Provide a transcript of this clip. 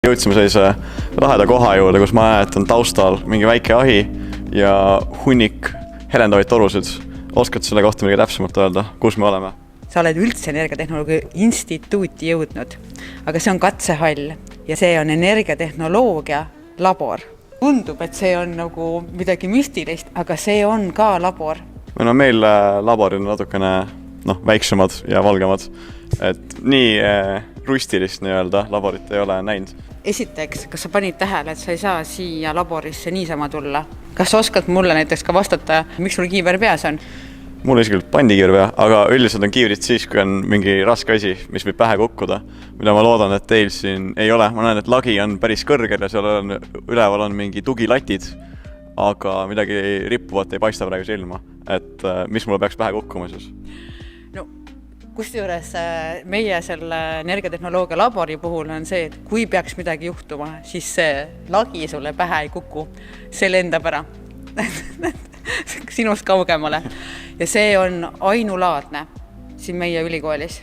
Jõudsime sellise laheda koha juurde, kus ma näen, et on taustal mingi väike ahi ja hunnik helendavaid torusid. Oskad selle kohta midagi täpsemalt öelda, kus me oleme? Sa oled üldse Energiatehnoloogia Instituuti jõudnud, aga see on katsehall ja see on energiatehnoloogia labor. Tundub, et see on nagu midagi müstilist, aga see on ka labor. Meil laborid on natukene väiksemad ja valgemad, et nii rustilist laborit ei ole näinud. Esiteks, kas sa panid tähele, et sa ei saa siia laborisse niisama tulla? Kas sa oskad mulle näiteks ka vastata, miks sul kiiver peas on? Mul isiklikult pandikiiver pea, aga üldiselt on kiivrid siis, kui on mingi raske asi, mis võib pähe kukkuda, mida ma loodan, et teil siin ei ole. Ma näen, et lagi on päris kõrgel ja seal on, üleval on mingi tugilatid, aga midagi rippuvat ei paista praegu silma. Et mis mulle peaks pähe kukkuma siis? No, kusjuures meie selle energiatehnoloogia labori puhul on see, et kui peaks midagi juhtuma, siis see lagi sulle pähe ei kuku. See lendab ära sinust kaugemale. Ja see on ainulaadne siin meie ülikoolis.